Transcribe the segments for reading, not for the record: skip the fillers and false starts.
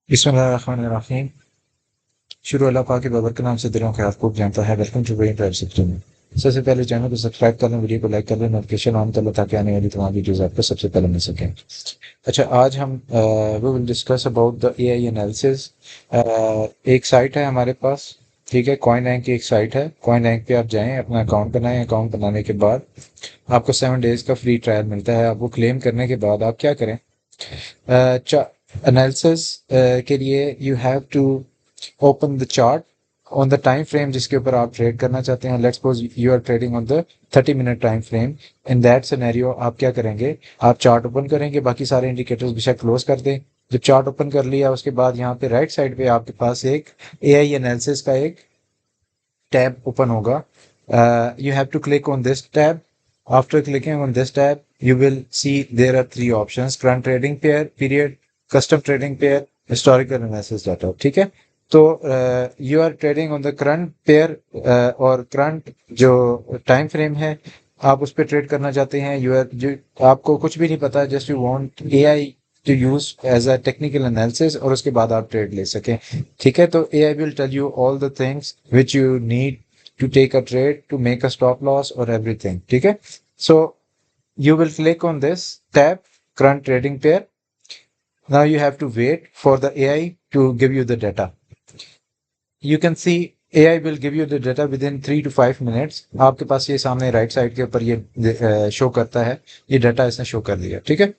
बिस्मिल्लाहिर्रहमानिर्रहीम। शुरू अल्लाह पाक के बाबर के नाम से दिलों के हाथ खूब जानता है। Welcome to brain drive system में। सबसे पहले चैनल को सब्सक्राइब कर लें, वीडियो को लाइक कर लें, नोटिफिकेशन ऑन कर लें ताकि आने वाली तमाम वीडियोस आपको सबसे पहले मिल सकें। अच्छा, आज हम we will discuss about the AI analysis. एक साइट है हमारे पास, ठीक है, कॉइन रैंक की एक साइट है। कॉइन रैंक पे आप जाएं, अपना अकाउंट बनाएं। अकाउंट बनाने के बाद आपको 7 डेज का फ्री ट्रायल मिलता है। आप वो क्लेम करने के बाद आप क्या करें, एनालिसिस के लिए you have to open the chart on the time frame जिसके ऊपर आप ट्रेड करना चाहते हैं। Let's suppose you are trading on the 30 minute time frame. In that scenario आप क्या करेंगे, आप चार्ट ओपन करेंगे, बाकी सारे इंडिकेटर्स बेशक क्लोज कर दें। जब चार्ट ओपन कर लिया उसके बाद यहाँ पे राइट साइड पे आपके पास एक एआई एनालिसिस का एक टैब ओपन होगा। You have to click on this tab. After clicking on this tab, you will see there are 3 options: current trading pair, period, custom trading pair, historical analysis data। ठीक है, तो you are trading on the current pair और current जो time frame है आप उस पर trade करना चाहते हैं। यू आर जो आपको कुछ भी नहीं पता, just you want AI to use as a technical analysis और उसके बाद आप ट्रेड ले सकें। ठीक है, तो AI will tell you all the things which you need to take a trade, to make a stop loss or everything. ठीक है, so you will click on this tab, current trading pair. Now you have to wait for the AI to give you the data. You can see AI will give you the data within 3 to 5 minutes। आपके पास ये सामने right side के ऊपर ये show करता है, ये data इसने शो कर दिया। ठीक है,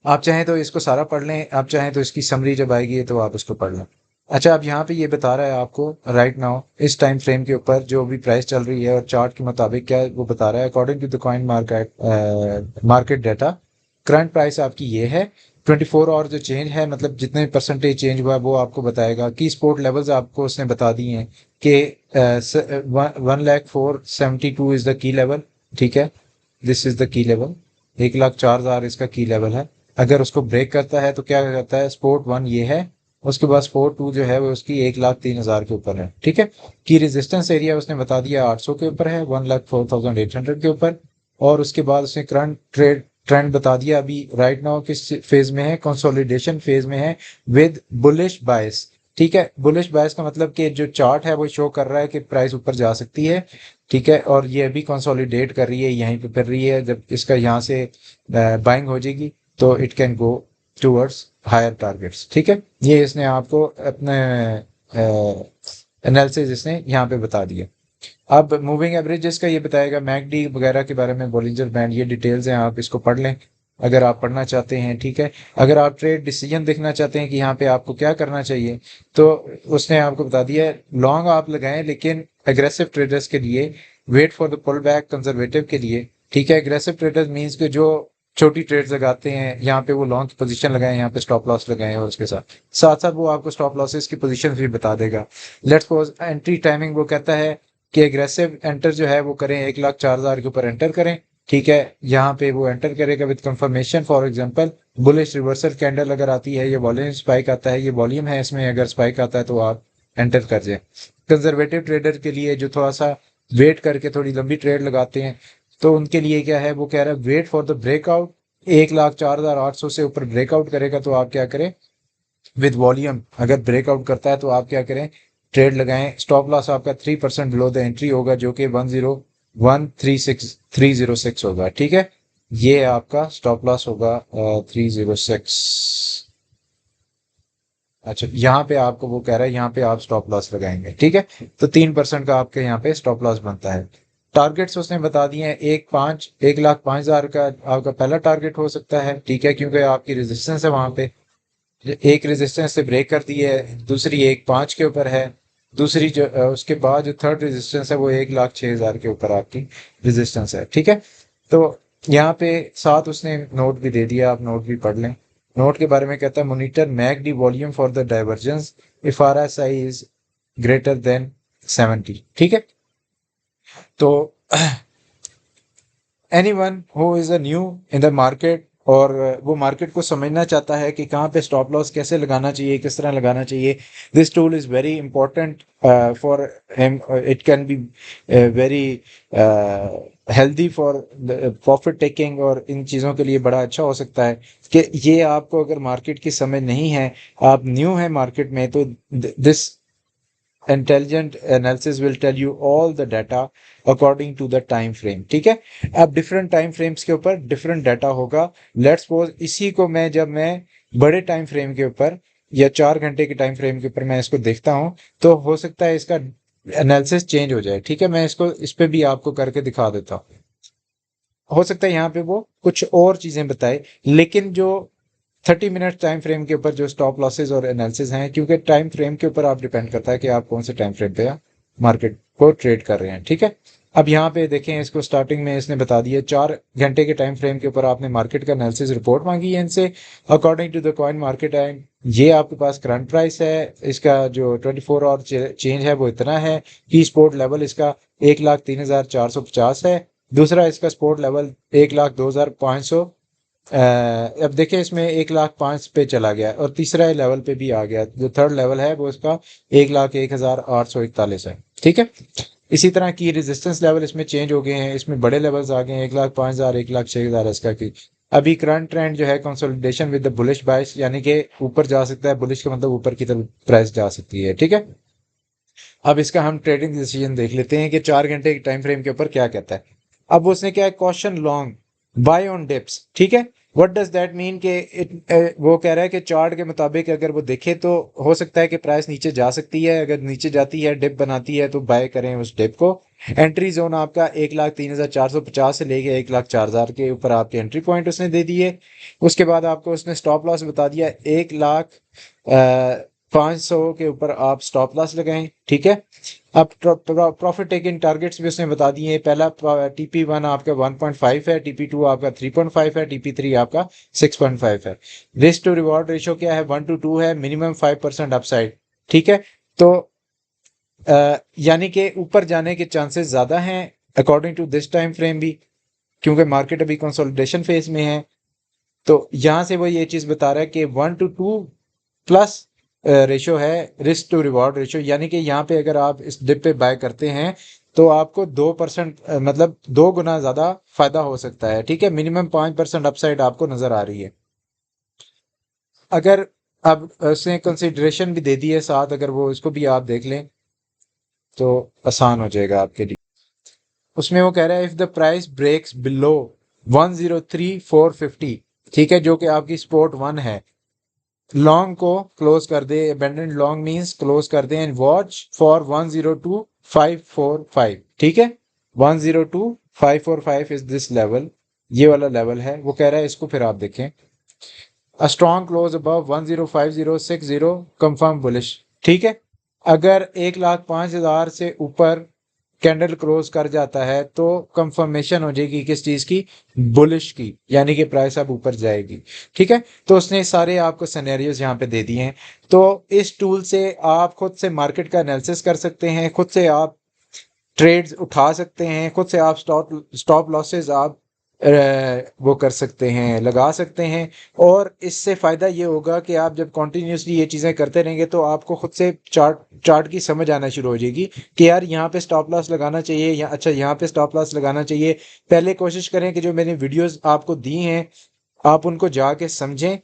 आप चाहें तो इसको सारा पढ़ लें, आप चाहें तो इसकी समरी जब आएगी तो आप उसको पढ़ लें। अच्छा, अब यहाँ पे ये बता रहा है आपको राइट नाउ इस टाइम फ्रेम के ऊपर जो भी प्राइस चल रही है और चार्ट के मुताबिक क्या वो बता रहा है। According to the coin market data, current price आपकी ये है। 24 आवर जो चेंज है, मतलब जितने परसेंटेज चेंज हुआ है वो आपको बताएगा। की स्पोर्ट लेवल्स आपको उसने बता दिए हैं कि 1,04,72 इज द की लेवल। ठीक है, this is the key level. 1,04,000 इसका की लेवल है। अगर उसको ब्रेक करता है तो क्या करता है, स्पोर्ट 1 ये है, उसके बाद स्पोर्ट 2 जो है वो उसकी 1,03,000 के ऊपर है। ठीक है, की रेजिस्टेंस एरिया उसने बता दिया 800 के ऊपर है, 1,04,800 के ऊपर। और उसके बाद उसने करंट ट्रेंड बता दिया अभी राइट नाउ किस फेज में है, कंसोलिडेशन फेज में है विद बुलिश बायस। ठीक है, बुलिश बायस का मतलब कि जो चार्ट है वो शो कर रहा है कि प्राइस ऊपर जा सकती है। ठीक है, और ये अभी कंसोलिडेट कर रही है, यहीं पे कर रही है। जब इसका यहाँ से बाइंग हो जाएगी तो it can go towards higher targets. ठीक है, ये इसने आपको अपने एनालिसिस इसने यहाँ पे बता दिया। अब मूविंग एवरेजेस का ये बताएगा, मैकडी वगैरह के बारे में, बॉलिंजर बैंड, ये डिटेल्स हैं, आप इसको पढ़ लें अगर आप पढ़ना चाहते हैं। ठीक है, अगर आप ट्रेड डिसीजन देखना चाहते हैं कि यहाँ पे आपको क्या करना चाहिए तो उसने आपको बता दिया है। लॉन्ग आप लगाएं लेकिन एग्रेसिव ट्रेडर्स के लिए wait for the pull back, conservative के लिए। ठीक है, एग्रेसिव ट्रेडर्स मीन्स के जो छोटी ट्रेड्स लगाते हैं यहाँ पे वो लॉन्ग की पोजीशन लगाएं, यहाँ पे स्टॉप लॉस लगाएं और उसके साथ साथ साथ वो आपको स्टॉप लॉसेस की पोजीशन भी बता देगा। लेट्स सपोज एंट्री टाइमिंग वो कहता है कि एग्रेसिव एंटर जो है वो करें 1,04,000 के ऊपर एंटर करें। ठीक है, यहाँ पे वो एंटर करेगा with confirmation. For example bullish reversal candle अगर आती है, ये वॉल्यूम स्पाइक आता है, ये वॉल्यूम है, इसमें अगर स्पाइक आता है तो आप एंटर कर जाए। कंजर्वेटिव ट्रेडर के लिए जो थोड़ा सा वेट करके थोड़ी लंबी ट्रेड लगाते हैं तो उनके लिए क्या है, वो कह रहा है वेट फॉर द ब्रेकआउट। 1,04,800 से ऊपर ब्रेकआउट करेगा तो आप क्या करें, विद वॉल्यूम अगर ब्रेकआउट करता है तो आप क्या करें, ट्रेड लगाएं। स्टॉप लॉस आपका 3% बिलो द एंट्री होगा जो कि 1,01,306 होगा। ठीक है, ये आपका स्टॉप लॉस होगा 306। अच्छा, यहाँ पे आपको वो कह रहा है यहाँ पे आप स्टॉप लॉस लगाएंगे। ठीक है, तो 3% का आपके यहाँ पे स्टॉप लॉस बनता है। टारगेट्स उसने बता दिए हैं, 1,05,000 का आपका पहला टारगेट हो सकता है। ठीक है, क्योंकि आपकी रेजिस्टेंस है वहां पे, एक रेजिस्टेंस से ब्रेक कर दी है, दूसरी 1,05,000 के ऊपर है, दूसरी जो उसके बाद जो थर्ड रेजिस्टेंस है वो 1,06,000 के ऊपर आपकी रेजिस्टेंस है। ठीक है, तो यहाँ पे साथ उसने नोट भी दे दिया, आप नोट भी पढ़ लें। नोट के बारे में कहता है, monitor McD volume for the divergence if R S I is greater than 70। ठीक है, तो anyone who is a new in the market और वो मार्केट को समझना चाहता है कि कहाँ पे स्टॉप लॉस कैसे लगाना चाहिए, किस तरह लगाना चाहिए, this tool is very important for him. It can be very healthy for profit taking, और इन चीज़ों के लिए बड़ा अच्छा हो सकता है कि ये आपको अगर मार्केट की समझ नहीं है, आप न्यू है मार्केट में, तो this intelligent analysis will tell you all the data according to the time frame. ठीक है, अब डिफरेंट टाइम फ्रेम्स के ऊपर डिफरेंट डाटा होगा. लेट्स सपोज इसी को मैं जब मैं बड़े टाइम फ्रेम के ऊपर या 4 घंटे के टाइम फ्रेम के ऊपर मैं इसको देखता हूं, तो हो सकता है इसका एनालिसिस चेंज हो जाए. ठीक है, मैं इसको इस पे भी आपको करके दिखा देता हूँ. हो सकता है यहाँ पे वो कुछ और चीजें बताए, लेकिन जो 30 मिनट टाइम फ्रेम के ऊपर जो स्टॉप लॉसेज और एनालिसिस हैं, क्योंकि टाइम फ्रेम के ऊपर आप डिपेंड करता है कि आप कौन से टाइम फ्रेम पे मार्केट को ट्रेड कर रहे हैं. ठीक है, अब यहाँ पे देखें, इसको स्टार्टिंग में इसने बता दिया 4 घंटे के टाइम फ्रेम के ऊपर आपने मार्केट का एनालिसिस रिपोर्ट मांगी है इनसे. According to the coin market and ये आपके पास करंट प्राइस है, इसका जो 24 आवर चेंज है वो इतना है कि स्पोर्ट लेवल इसका 1,03,450 है. दूसरा इसका स्पोर्ट लेवल 1,02,500. अब देखिए इसमें 1,05,000 पे चला गया, और तीसरा लेवल पे भी आ गया. जो थर्ड लेवल है वो इसका 1,01,841 है. ठीक है, इसी तरह की रेजिस्टेंस लेवल इसमें चेंज हो गए हैं, इसमें बड़े लेवल्स आ गए हैं, 1,05,000, 1,06,000 इसका की. अभी करंट ट्रेंड जो है कंसोलिडेशन विद द बुलिश बाइस, यानी कि ऊपर जा सकता है. बुलिश का मतलब ऊपर की तरफ प्राइस जा सकती है. ठीक है, अब इसका हम ट्रेडिंग डिसीजन देख लेते हैं कि 4 घंटे के टाइम फ्रेम के ऊपर क्या कहता है. अब उसने क्या है, question long buy on dips. ठीक है, व्हाट डज दैट मीन कि वो कह रहा है कि चार्ट के मुताबिक अगर वो देखे तो हो सकता है कि प्राइस नीचे जा सकती है. अगर नीचे जाती है, डिप बनाती है, तो बाय करें उस डिप को. एंट्री जोन आपका 1,03,450 से लेके 1,04,000 के ऊपर आपके एंट्री पॉइंट उसने दे दिए. उसके बाद आपको उसने स्टॉप लॉस बता दिया 1,05,000 के ऊपर आप स्टॉप लॉस लगाएं. ठीक है, अब प्रॉफिट टेकिंग टारगेट्स भी उसने बता दिए. पहला TP1 आपका 1.5 है, TP2 आपका 3.5 है, TP3 आपका 6.5 है. रिस्क टू रिवॉर्ड रेशो क्या है, 1 to 2 है, मिनिमम 5% अपसाइड. ठीक है, तो यानी कि ऊपर जाने के चांसेस ज्यादा हैं according to this time frame भी, क्योंकि मार्केट अभी कंसोलिडेशन फेज में है. तो यहां से वो ये चीज बता रहा है कि 1 to 2 प्लस रेशो है रिस्क टू रिवॉर्ड रेशो, यानी कि यहाँ पे अगर आप इस डिप पे बाय करते हैं तो आपको 2% मतलब 2 गुना ज्यादा फायदा हो सकता है. ठीक है, मिनिमम 5% अपसाइड आपको नजर आ रही है. अगर अब उसने कंसिडरेशन भी दे दी है साथ, अगर वो इसको भी आप देख लें तो आसान हो जाएगा आपके लिए. उसमें वो कह रहा है if the price breaks below 103,450, ठीक है, जो कि आपकी स्पोर्ट 1 है, लॉन्ग को क्लोज कर दे. अबेंडेंट लॉन्ग मींस क्लोज कर दे एंड वॉच फॉर 102,545. ठीक है, 102,545 इज दिस लेवल, ये वाला लेवल है. वो कह रहा है इसको फिर आप देखें, a strong close above 105,060 confirm bullish. ठीक है, अगर 1,05,000 से ऊपर कैंडल क्लोज कर जाता है तो कंफर्मेशन हो जाएगी किस चीज की, बुलिश की, यानी कि प्राइस अब ऊपर जाएगी. ठीक है, तो उसने सारे आपको सिनेरियोज यहाँ पे दे दिए हैं. तो इस टूल से आप खुद से मार्केट का एनालिसिस कर सकते हैं, खुद से आप ट्रेड्स उठा सकते हैं, खुद से आप स्टॉप लॉसेस आप वो कर सकते हैं, लगा सकते हैं. और इससे फ़ायदा ये होगा कि आप जब कॉन्टीन्यूसली ये चीज़ें करते रहेंगे तो आपको खुद से चार्ट की समझ आना शुरू हो जाएगी कि यार यहाँ पे स्टॉप लॉस लगाना चाहिए, या अच्छा यहाँ पे स्टॉप लॉस लगाना चाहिए. पहले कोशिश करें कि जो मैंने वीडियोस आपको दी हैं आप उनको जाके समझें,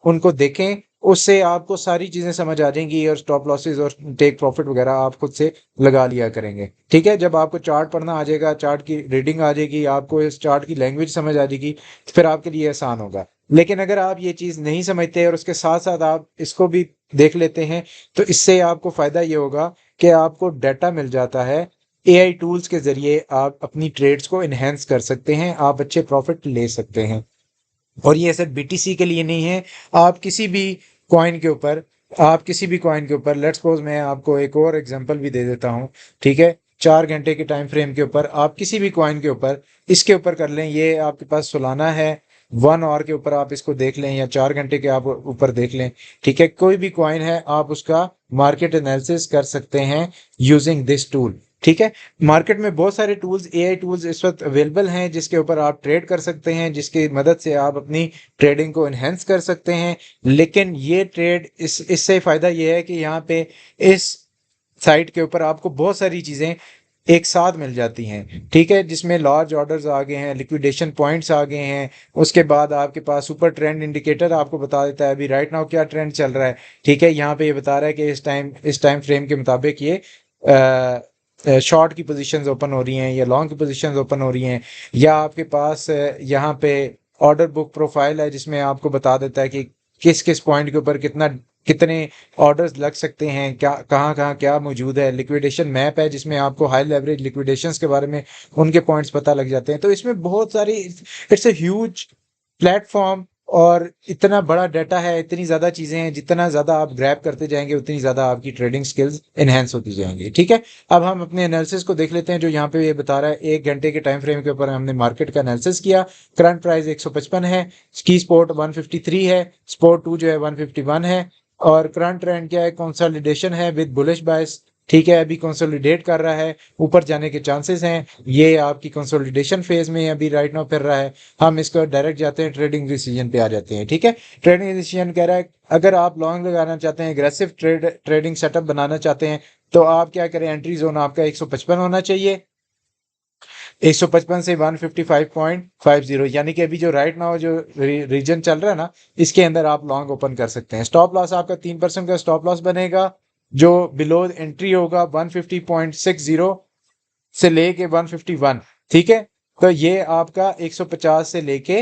उनको देखें, उससे आपको सारी चीज़ें समझ आ जाएंगी, और स्टॉप लॉसेस और टेक प्रॉफिट वगैरह आप खुद से लगा लिया करेंगे. ठीक है, जब आपको चार्ट पढ़ना आ जाएगा, चार्ट की रीडिंग आ जाएगी, आपको इस चार्ट की लैंग्वेज समझ आ जाएगी, तो फिर आपके लिए आसान होगा. लेकिन अगर आप ये चीज़ नहीं समझते और उसके साथ साथ आप इसको भी देख लेते हैं, तो इससे आपको फ़ायदा ये होगा कि आपको डाटा मिल जाता है. AI टूल्स के ज़रिए आप अपनी ट्रेड्स को इन्हेंस कर सकते हैं, आप अच्छे प्रॉफिट ले सकते हैं. और ये सिर्फ BTC के लिए नहीं है, आप किसी भी कॉइन के ऊपर, लेट्स सपोज मैं आपको एक और एग्जांपल भी दे देता हूं. ठीक है, 4 घंटे के टाइम फ्रेम के ऊपर आप किसी भी कॉइन के ऊपर इसके ऊपर कर लें. ये आपके पास सोलाना है, 1 आवर के ऊपर आप इसको देख लें, या 4 घंटे के आप ऊपर देख लें. ठीक है, कोई भी कॉइन है आप उसका मार्केट एनालिसिस कर सकते हैं यूजिंग दिस टूल. ठीक है। मार्केट में बहुत सारे टूल्स, एआई टूल्स इस वक्त अवेलेबल हैं जिसके ऊपर आप ट्रेड कर सकते हैं, जिसकी मदद से आप अपनी ट्रेडिंग को इन्हेंस कर सकते हैं। लेकिन ये ट्रेड इससे फ़ायदा ये है कि यहाँ पे इस साइट के ऊपर आपको बहुत सारी चीज़ें एक साथ मिल जाती हैं, ठीक है, जिसमें लार्ज ऑर्डर्स आ गए हैं, लिक्विडेशन पॉइंट्स आ गए हैं, उसके बाद आपके पास सुपर ट्रेंड इंडिकेटर आपको बता देता है अभी राइट नाउ क्या ट्रेंड चल रहा है। ठीक है, यहाँ पे ये बता रहा है कि इस टाइम फ्रेम के मुताबिक ये शॉर्ट की पोजीशंस ओपन हो रही हैं या लॉन्ग की पोजीशंस ओपन हो रही हैं, या आपके पास यहाँ पे ऑर्डर बुक प्रोफाइल है जिसमें आपको बता देता है कि किस किस पॉइंट के ऊपर कितने ऑर्डर्स लग सकते हैं, क्या कहाँ कहाँ क्या मौजूद है। लिक्विडेशन मैप है जिसमें आपको हाई लेवरेज लिक्विडेशंस के बारे में उनके पॉइंट्स पता लग जाते हैं। तो इसमें बहुत सारी, इट्स ए ह्यूज प्लेटफॉर्म और इतना बड़ा डाटा है, इतनी ज़्यादा चीज़ें हैं, जितना ज़्यादा आप ग्रैब करते जाएंगे उतनी ज़्यादा आपकी ट्रेडिंग स्किल्स इन्हेंस होती जाएंगी। ठीक है, अब हम अपने एनालिसिस को देख लेते हैं जो यहाँ पे ये बता रहा है 1 घंटे के टाइम फ्रेम के ऊपर हमने मार्केट का एनालिसिस किया। करंट प्राइस 155 है, की स्पोर्ट 153 है, स्पोर्ट 2 जो है 151 है, और करंट ट्रेंड क्या है, कंसोलिडेशन है विद बुलिश बायस। ठीक है, अभी कंसोलिडेट कर रहा है, ऊपर जाने के चांसेस हैं, ये आपकी कंसोलिडेशन फेज में अभी राइट नाउ फिर रहा है। हम इसको डायरेक्ट जाते हैं ट्रेडिंग डिसीजन पे आ जाते हैं। ठीक है, ट्रेडिंग डिसीजन कह रहा है अगर आप लॉन्ग लगाना चाहते हैं, एग्रेसिव ट्रेडिंग सेटअप बनाना चाहते हैं, तो आप क्या करें, एंट्री जोन आपका 155 होना चाहिए, 155 से 155.50, यानी कि अभी जो राइट नाउ जो रीजन चल रहा है ना, इसके अंदर आप लॉन्ग ओपन कर सकते हैं। स्टॉप लॉस आपका 3% का स्टॉप लॉस बनेगा, जो बिलो एंट्री होगा 150.60 से लेके 151। ठीक है, तो ये आपका 150 से लेके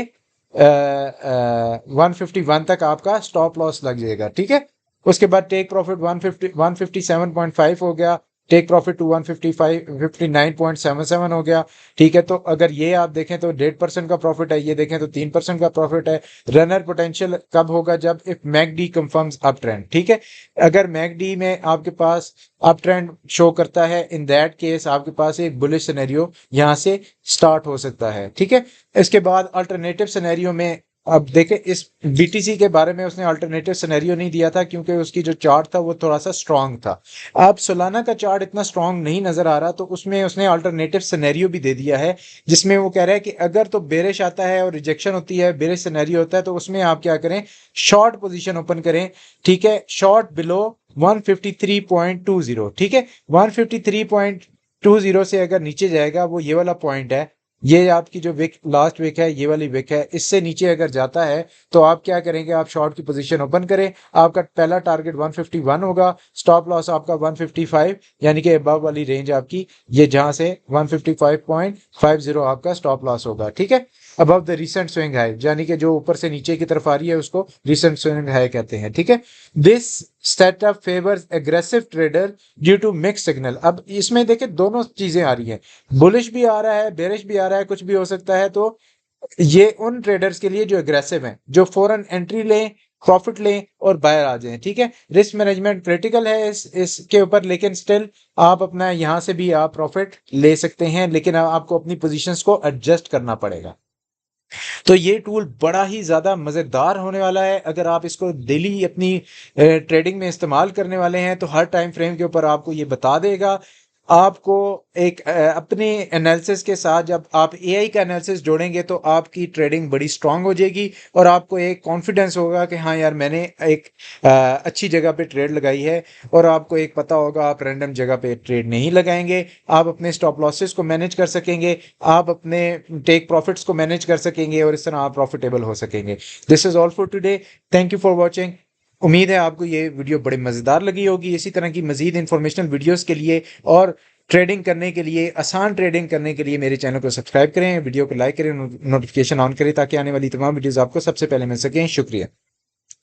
151 तक आपका स्टॉप लॉस लग जाएगा। ठीक है, उसके बाद टेक प्रॉफिट 157.5 हो गया, टेक प्रॉफिट टू 159.77 हो गया। ठीक है, तो अगर ये आप देखें तो 1.5% का प्रॉफिट है, ये देखें तो 3% का प्रॉफिट है। रनर पोटेंशियल कब होगा, जब if McD confirms up trend. ठीक है, अगर मैकडी में आपके पास अप ट्रेंड शो करता है, इन दैट केस आपके पास एक बुलिश सिनेरियो यहाँ से स्टार्ट हो सकता है। ठीक है, इसके बाद अल्टरनेटिव सिनेरियो में अब देखें, इस बीटीसी के बारे में उसने अल्टरनेटिव सिनेरियो नहीं दिया था क्योंकि उसकी जो चार्ट था वो थोड़ा सा स्ट्रांग था। अब सोलाना का चार्ट इतना स्ट्रांग नहीं नजर आ रहा, तो उसमें उसने अल्टरनेटिव सिनेरियो भी दे दिया है जिसमें वो कह रहा है कि अगर तो बेरिश आता है और रिजेक्शन होती है, बेरिश सिनेरियो होता है, तो उसमें आप क्या करें, शॉर्ट पोजीशन ओपन करें। ठीक है, शॉर्ट बिलो 153.20। ठीक है, 153.20 से अगर नीचे जाएगा, वो ये वाला पॉइंट है, ये आपकी जो विक लास्ट विक है, ये वाली विक है, इससे नीचे अगर जाता है तो आप क्या करेंगे, आप शॉर्ट की पोजीशन ओपन करें। आपका पहला टारगेट 151 होगा, स्टॉप लॉस आपका 155, यानी कि अबव वाली रेंज आपकी ये जहां से 155.50 आपका स्टॉप लॉस होगा। ठीक है, above the recent swing high, यानी कि जो ऊपर से नीचे की तरफ आ रही है उसको रिसेंट स्विंग हाई कहते हैं। ठीक है, this setup favours aggressive trader due to mix signal. अब इसमें देखें दोनों चीजें आ रही हैं, बुलिश भी आ रहा है, बेरिश भी आ रहा है, कुछ भी हो सकता है। तो ये उन ट्रेडर्स के लिए जो एग्रेसिव हैं, जो फौरन एंट्री लें, प्रॉफिट लें और बाहर आ जाएं। ठीक है, रिस्क मैनेजमेंट क्रिटिकल है इसके ऊपर, लेकिन स्टिल आप अपना यहाँ से भी आप प्रॉफिट ले सकते हैं, लेकिन आपको अपनी पोजीशंस को एडजस्ट करना पड़ेगा। तो ये टूल बड़ा ही ज़्यादा मज़ेदार होने वाला है। अगर आप इसको डेली अपनी ट्रेडिंग में इस्तेमाल करने वाले हैं तो हर टाइम फ्रेम के ऊपर आपको ये बता देगा। आपको एक अपने एनालिसिस के साथ जब आप एआई का एनालिसिस जोड़ेंगे तो आपकी ट्रेडिंग बड़ी स्ट्रांग हो जाएगी और आपको एक कॉन्फिडेंस होगा कि हाँ यार, मैंने एक अच्छी जगह पे ट्रेड लगाई है। और आपको एक पता होगा, आप रैंडम जगह पे ट्रेड नहीं लगाएंगे, आप अपने स्टॉप लॉसेस को मैनेज कर सकेंगे, आप अपने टेक प्रॉफिट्स को मैनेज कर सकेंगे और इस तरह आप प्रॉफिटेबल हो सकेंगे। This is all for today, thank you for watching. उम्मीद है आपको ये वीडियो बड़ी मज़ेदार लगी होगी। इसी तरह की मज़ीद इंफॉर्मेशनल वीडियोस के लिए और ट्रेडिंग करने के लिए, आसान ट्रेडिंग करने के लिए मेरे चैनल को सब्सक्राइब करें, वीडियो को लाइक करें, नोटिफिकेशन ऑन करें ताकि आने वाली तमाम वीडियोस आपको सबसे पहले मिल सकें। शुक्रिया।